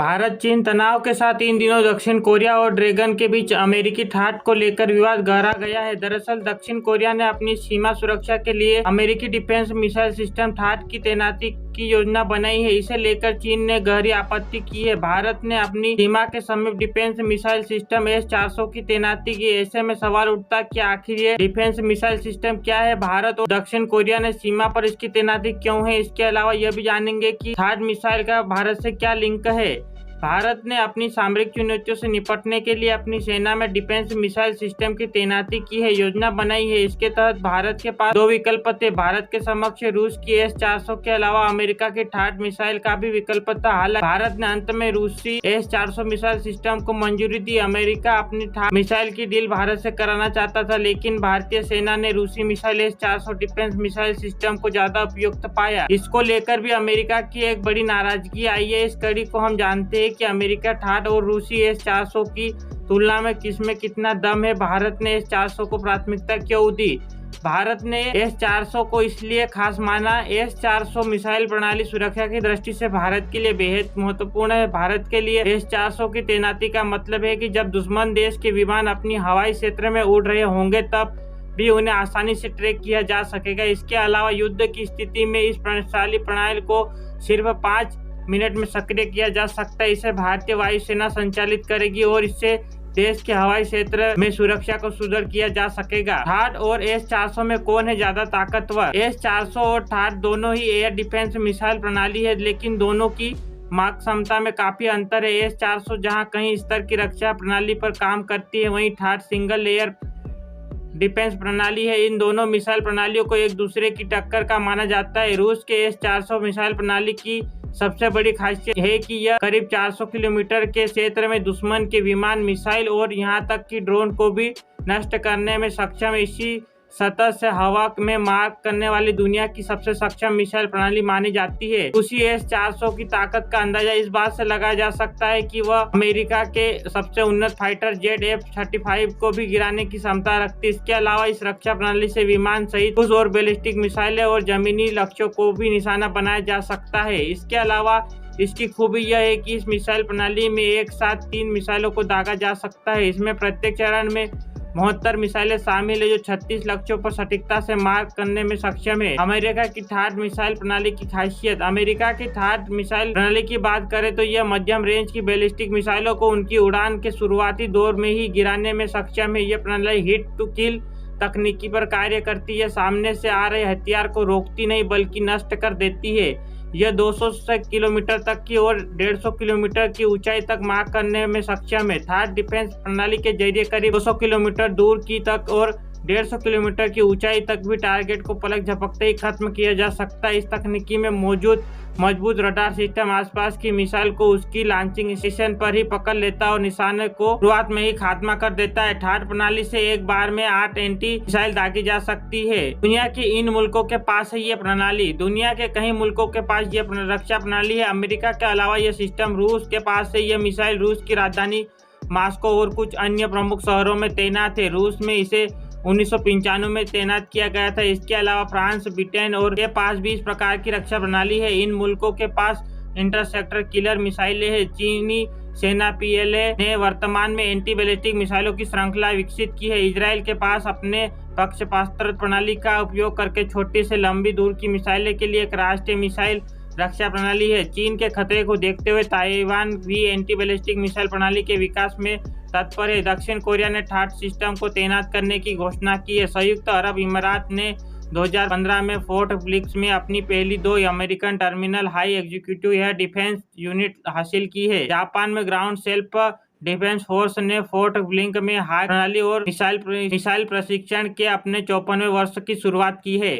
भारत चीन तनाव के साथ इन दिनों दक्षिण कोरिया और ड्रैगन के बीच अमेरिकी ठाट को लेकर विवाद गहरा गया है। दरअसल दक्षिण कोरिया ने अपनी सीमा सुरक्षा के लिए अमेरिकी डिफेंस मिसाइल सिस्टम ठाट की तैनाती की योजना बनाई है। इसे लेकर चीन ने गहरी आपत्ति की है। भारत ने अपनी सीमा के समीप डिफेंस मिसाइल सिस्टम S-400 की तैनाती की। ऐसे में सवाल उठता कि आखिर ये डिफेंस मिसाइल सिस्टम क्या है, भारत और दक्षिण कोरिया ने सीमा पर इसकी तैनाती क्यों है। इसके अलावा यह भी जानेंगे कि ठाट मिसाइल का भारत से क्या लिंक है। भारत ने अपनी सामरिक चुनौतियों से निपटने के लिए अपनी सेना में डिफेंस मिसाइल सिस्टम की तैनाती की है, योजना बनाई है। इसके तहत भारत के पास दो विकल्प थे। भारत के समक्ष रूस की S-400 के अलावा अमेरिका के ठाट मिसाइल का भी विकल्प था। हालांकि भारत ने अंत में रूसी S-400 मिसाइल सिस्टम को मंजूरी दी। अमेरिका अपनी ठाट मिसाइल की डील भारत से कराना चाहता था, लेकिन भारतीय सेना ने रूसी missile S-400 defence missile system को ज्यादा उपयुक्त पाया। इसको लेकर भी अमेरिका की एक बड़ी नाराजगी आई है। इस कड़ी को हम जानते हैं कि अमेरिका ठाट और रूसी S-400 की तुलना में किसमें कितना दम है। भारत ने S-400 को प्राथमिकता क्यों दी। भारत ने S-400 को इसलिए खास माना। S-400 मिसाइल प्रणाली सुरक्षा की दृष्टि से भारत के लिए बेहद महत्वपूर्ण है। भारत के लिए S-400 की तैनाती का मतलब है कि जब दुश्मन देश के विमान अपनी हवाई क्षेत्र में उड़ रहे होंगे तब भी उन्हें आसानी से ट्रैक किया जा सकेगा। इसके अलावा युद्ध की स्थिति में इस प्रणाली को सिर्फ 5 मिनट में सक्रिय किया जा सकता है। इसे भारतीय वायुसेना संचालित करेगी और इससे देश के हवाई क्षेत्र में सुरक्षा को सुदृढ़ किया जा सकेगा। ठाट और S-400 में कौन है ज्यादा ताकतवर। S-400 और ठाट दोनों ही एयर डिफेंस मिसाइल प्रणाली है, लेकिन दोनों की मारक क्षमता में काफी अंतर है। S-400 जहां कई स्तर की रक्षा प्रणाली पर काम करती है, वहीं ठाट सिंगल लेयर डिफेंस प्रणाली है। इन दोनों मिसाइल प्रणालियों को एक दूसरे की टक्कर का माना जाता है। रूस के S-400 मिसाइल प्रणाली की सबसे बड़ी खासियत है कि यह करीब 400 किलोमीटर के क्षेत्र में दुश्मन के विमान, मिसाइल और यहां तक कि ड्रोन को भी नष्ट करने में सक्षम है। इसी सतह से हवा में मार करने वाली दुनिया की सबसे सक्षम मिसाइल प्रणाली मानी जाती है। उसी S-400 की ताकत का अंदाजा इस बात से लगाया जा सकता है कि वह अमेरिका के सबसे उन्नत फाइटर जेट F-35 को भी गिराने की क्षमता रखती है। इसके अलावा इस रक्षा प्रणाली से विमान सहित क्रूज और बैलिस्टिक मिसाइलें और जमीनी लक्ष्यों को भी निशाना बनाया जा सकता है। इसके अलावा इसकी खूबी यह है कि इस मिसाइल प्रणाली में एक साथ 3 मिसाइलों को दागा जा सकता है। इसमें प्रत्येक चरण में 72 मिसाइलें शामिल है, जो 36 लक्ष्यों पर सटीकता से मार करने में सक्षम है। अमेरिका की ठाट मिसाइल प्रणाली की खासियत। अमेरिका की ठाट मिसाइल प्रणाली की बात करें तो यह मध्यम रेंज की बैलिस्टिक मिसाइलों को उनकी उड़ान के शुरुआती दौर में ही गिराने में सक्षम है। यह प्रणाली हिट टू किल तकनीकी पर कार्य करती है। सामने से आ रहे हथियार को रोकती नहीं बल्कि नष्ट कर देती है। यह 200 किलोमीटर तक की और 150 किलोमीटर की ऊंचाई तक मार करने में सक्षम है। ठाट डिफेंस प्रणाली के जरिए करीब 200 किलोमीटर दूर की तक और 150 किलोमीटर की ऊंचाई तक भी टारगेट को पलक झपकते ही खत्म किया जा सकता है। इस तकनीकी में मौजूद मजबूत रडार सिस्टम आसपास की मिसाइल को उसकी लॉन्चिंग स्टेशन पर ही पकड़ लेता है और निशाने को शुरुआत में ही खात्मा कर देता है। ठाट प्रणाली से एक बार में 8 एंटी मिसाइल दागी जा सकती है। दुनिया के इन मुल्कों के पास है ये प्रणाली। दुनिया के कई मुल्कों के पास ये रक्षा प्रणाली है। अमेरिका के अलावा यह सिस्टम रूस के पास है। यह मिसाइल रूस की राजधानी मॉस्को और कुछ अन्य प्रमुख शहरों में तैनात है। रूस में इसे 1995 में तैनात किया गया था। इसके अलावा फ्रांस, ब्रिटेन और के पास भी इस प्रकार की रक्षा प्रणाली है। इन मुल्कों के पास इंटरसेप्टर किलर मिसाइलें हैं। चीनी सेना PLA ने वर्तमान में एंटी बैलिस्टिक मिसाइलों की श्रृंखला विकसित की है। इजराइल के पास अपने प्रक्षेपास्त्र प्रणाली का उपयोग करके छोटी से लंबी दूर की मिसाइलें के लिए एक राष्ट्रीय मिसाइल रक्षा प्रणाली है। चीन के खतरे को देखते हुए ताइवान भी एंटी बैलिस्टिक मिसाइल प्रणाली के विकास में तत्पर है। दक्षिण कोरिया ने ठाट सिस्टम को तैनात करने की घोषणा की है। संयुक्त अरब अमीरात ने 2015 में फोर्ट ब्लिक्स में अपनी पहली 2 American terminal high executive air defence unit हासिल की है। जापान में ग्राउंड सेल्फ डिफेंस फोर्स ने फोर्ट ब्लिंक में हाई प्रणाली और मिसाइल प्रशिक्षण के अपने 54वें वर्ष की शुरुआत की है।